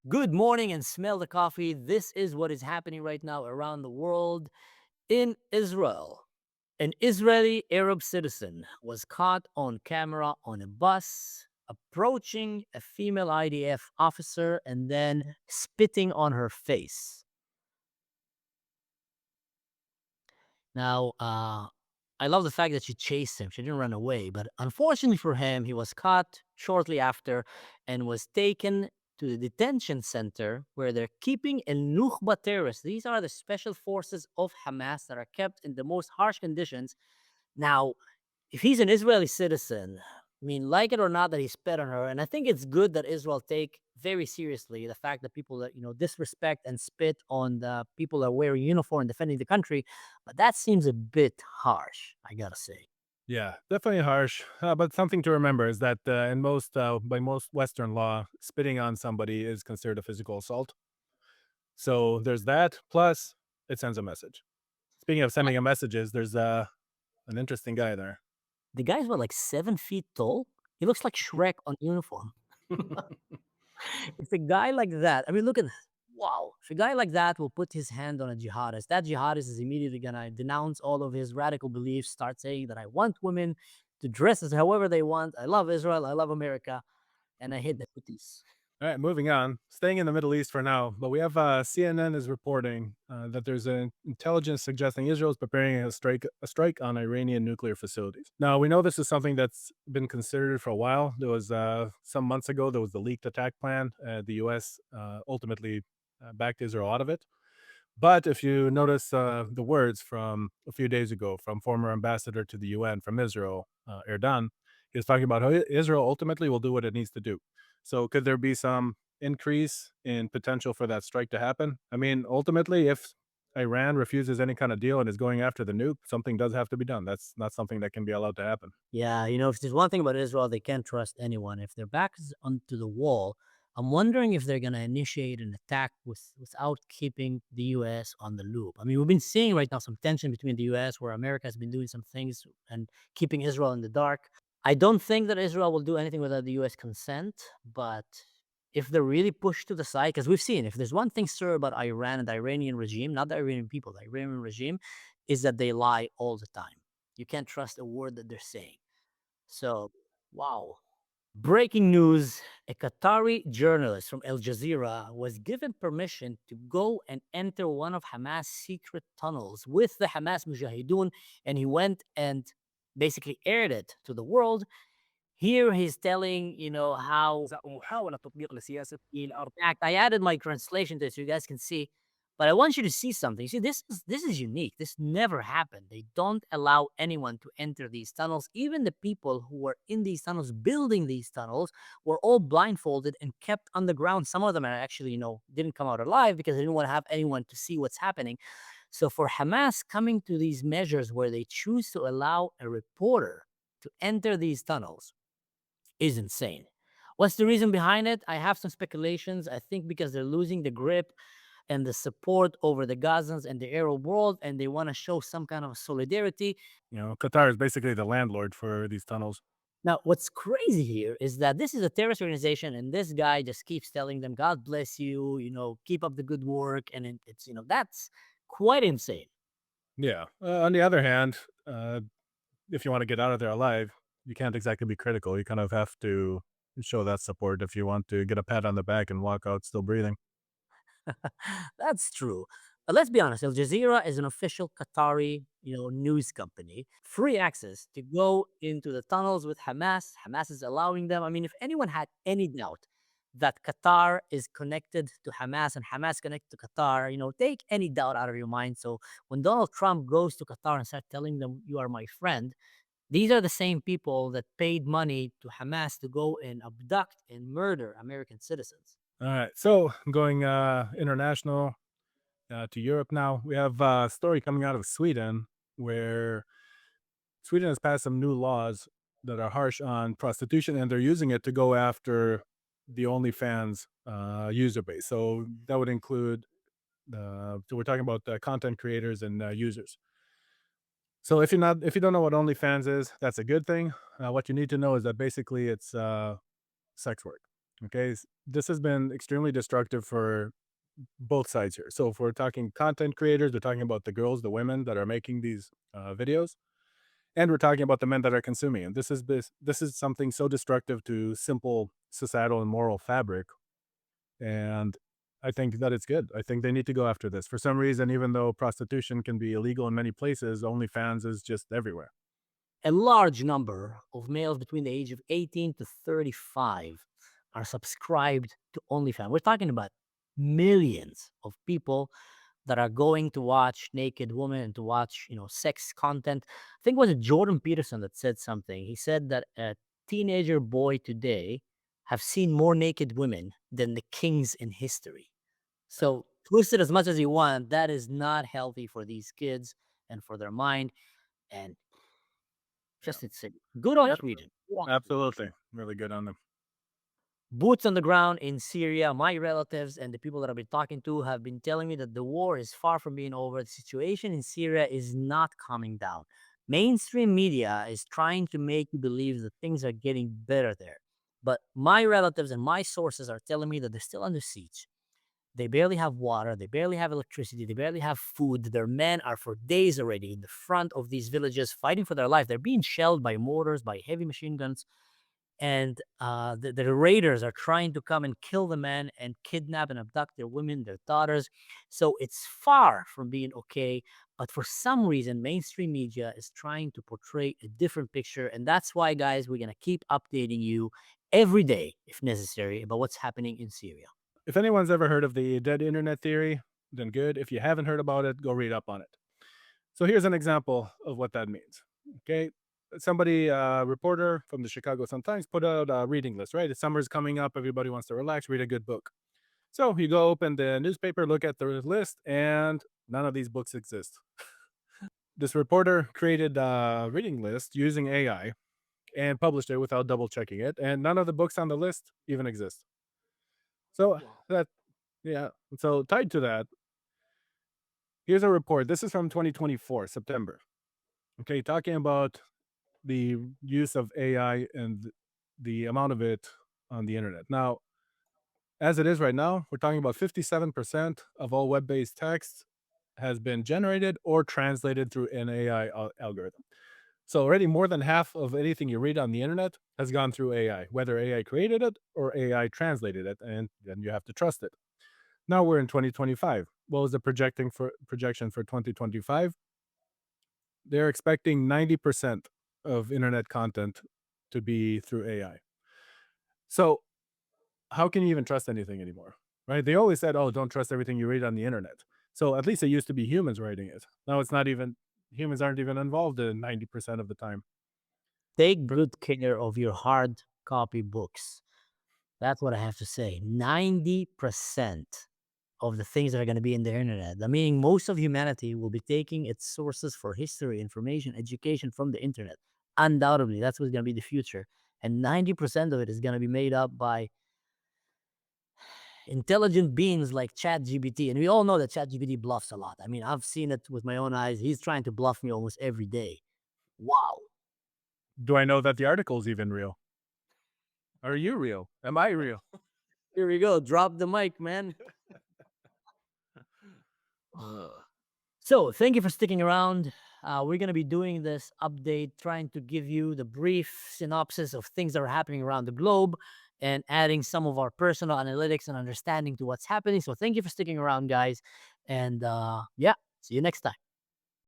Good morning and smell the coffee. This is what is happening right now around the world. In Israel, an Israeli Arab citizen was caught on camera on a bus approaching a female IDF officer and then spitting on her face. Now, I love the fact that she chased him. She didn't run away, but unfortunately for him, he was caught shortly after and was taken to the detention center where they're keeping El Nukhba terrorists. These are the special forces of Hamas that are kept in the most harsh conditions. Now, if he's an Israeli citizen, I mean, like it or not that he spit on her, and I think it's good that Israel take very seriously the fact that people that disrespect and spit on the people that wear a uniform defending the country, but that seems a bit harsh, I gotta say. Yeah, definitely harsh. But something to remember is that in by most Western law, spitting on somebody is considered a physical assault. So there's that. Plus, it sends a message. Speaking of I, sending a messages, there's an interesting guy there. the guy's what, like 7 feet tall? He looks like Shrek on uniform. If a guy like that, I mean, look at this. Wow. If a guy like that will put his hand on a jihadist, that jihadist is immediately going to denounce all of his radical beliefs, start saying that I want women to dress as however they want. I love Israel. I love America. And I hate the Houthis. All right, moving on. Staying in the Middle East for now, but we have CNN is reporting that there's an intelligence suggesting Israel is preparing a strike on Iranian nuclear facilities. Now we know this is something that's been considered for a while. There was some months ago there was the leaked attack plan. The U.S. Ultimately backed Israel out of it. But if you notice the words from a few days ago from former ambassador to the UN from Israel, Erdan, he was talking about how Israel ultimately will do what it needs to do. So could there be some increase in potential for that strike to happen? I mean, ultimately, if Iran refuses any kind of deal and is going after the nuke, something does have to be done. That's not something that can be allowed to happen. Yeah, if there's one thing about Israel, they can't trust anyone. If their back is onto the wall, I'm wondering if they're going to initiate an attack without keeping the U.S. on the loop. I mean, we've been seeing right now some tension between the U.S., where America has been doing some things and keeping Israel in the dark. I don't think that Israel will do anything without the U.S. consent, but if they're really pushed to the side, because we've seen if there's one thing, sir, about Iran and the Iranian regime, not the Iranian people, the Iranian regime, is that they lie all the time. You can't trust a word that they're saying. So, wow. Breaking news, a Qatari journalist from Al Jazeera was given permission to go and enter one of Hamas' secret tunnels with the Hamas Mujahideen, and he went and basically aired it to the world. Here he's telling, how ومحاولة تطبيق لسياسة الأرض. fact, I added my translation to it so you guys can see. But I want you to see something. See, this is unique. This never happened. They don't allow anyone to enter these tunnels. Even the people who were in these tunnels, building these tunnels, were all blindfolded and kept underground. Some of them are actually, didn't come out alive because they didn't want to have anyone to see what's happening. So for Hamas coming to these measures where they choose to allow a reporter to enter these tunnels is insane. What's the reason behind it? I have some speculations. I think because they're losing the grip and the support over the Gazans and the Arab world, and they want to show some kind of solidarity. Qatar is basically the landlord for these tunnels. Now, what's crazy here is that this is a terrorist organization, and this guy just keeps telling them, "God bless you," keep up the good work, and it's that's quite insane. Yeah. On the other hand, if you want to get out of there alive, you can't exactly be critical. You kind of have to show that support if you want to get a pat on the back and walk out still breathing. That's true. But let's be honest, Al Jazeera is an official Qatari, news company. Free access to go into the tunnels with Hamas. Hamas is allowing them. I mean, if anyone had any doubt that Qatar is connected to Hamas and Hamas connected to Qatar, take any doubt out of your mind. So when Donald Trump goes to Qatar and start telling them you are my friend, these are the same people that paid money to Hamas to go and abduct and murder American citizens. All right. So going international to Europe now. We have a story coming out of Sweden where Sweden has passed some new laws that are harsh on prostitution, and they're using it to go after the OnlyFans user base. So that would include so we're talking about content creators and users. So if you don't know what OnlyFans is, that's a good thing. What you need to know is that basically it's sex work. Okay, this has been extremely destructive for both sides here. So if we're talking content creators, we're talking about the girls, the women that are making these videos, and we're talking about the men that are consuming it. This is something so destructive to simple societal and moral fabric, and I think that it's good. I think they need to go after this. For some reason, even though prostitution can be illegal in many places, OnlyFans is just everywhere. A large number of males between the age of 18 to 35 are subscribed to OnlyFans. We're talking about millions of people that are going to watch naked women and to watch, sex content. I think it was Jordan Peterson that said something. He said that a teenager boy today have seen more naked women than the kings in history. So twist it as much as you want. That is not healthy for these kids and for their mind. And Yeah. just it's good on Yep. Sweden. Good on Sweden. Absolutely. Really good on them. Boots on the ground in Syria. My relatives and the people that I've been talking to have been telling me that the war is far from being over. The situation in Syria is not calming down. Mainstream media is trying to make you believe that things are getting better there. But my relatives and my sources are telling me that they're still under siege. They barely have water. They barely have electricity. They barely have food. Their men are for days already in the front of these villages fighting for their life. They're being shelled by mortars, by heavy machine guns. And the raiders are trying to come and kill the men and kidnap and abduct their women, their daughters. So it's far from being okay. But for some reason, mainstream media is trying to portray a different picture. And that's why, guys, we're going to keep updating you every day, if necessary, about what's happening in Syria. If anyone's ever heard of the dead internet theory, then good. If you haven't heard about it, go read up on it. So here's an example of what that means. Okay. Somebody, reporter from the Chicago Sun-Times, put out a reading list, right? The summer's coming up. Everybody wants to relax, read a good book. So you go open the newspaper, look at the list, and none of these books exist. This reporter created a reading list using AI and published it without double checking it. And none of the books on the list even exist. So Wow. that, yeah. So tied to that, here's a report. This is from 2024, September. Okay. Talking about the use of AI and the amount of it on the internet. Now, as it is right now, we're talking about 57% of all web based text has been generated or translated through an AI algorithm. So already more than half of anything you read on the internet has gone through AI, whether AI created it or AI translated it, and then you have to trust it. Now we're in 2025. What was the projection for 2025? They're expecting 90% of internet content to be through AI. So how can you even trust anything anymore? Right? They always said, "Oh, don't trust everything you read on the internet." So at least it used to be humans writing it. Now it's not even humans aren't even involved in 90% of the time. Take good care of your hard copy books. That's what I have to say. 90% of the things that are going to be in the internet. I mean, most of humanity will be taking its sources for history, information, education from the internet. Undoubtedly, that's what's going to be the future. And 90% of it is going to be made up by intelligent beings like ChatGPT. And we all know that ChatGPT bluffs a lot. I mean, I've seen it with my own eyes. He's trying to bluff me almost every day. Wow. Do I know that the article is even real? Are you real? Am I real? Here we go. Drop the mic, man. So, thank you for sticking around. We're going to be doing this update, trying to give you the brief synopsis of things that are happening around the globe and adding some of our personal analytics and understanding to what's happening. So, thank you for sticking around, guys. And yeah, see you next time.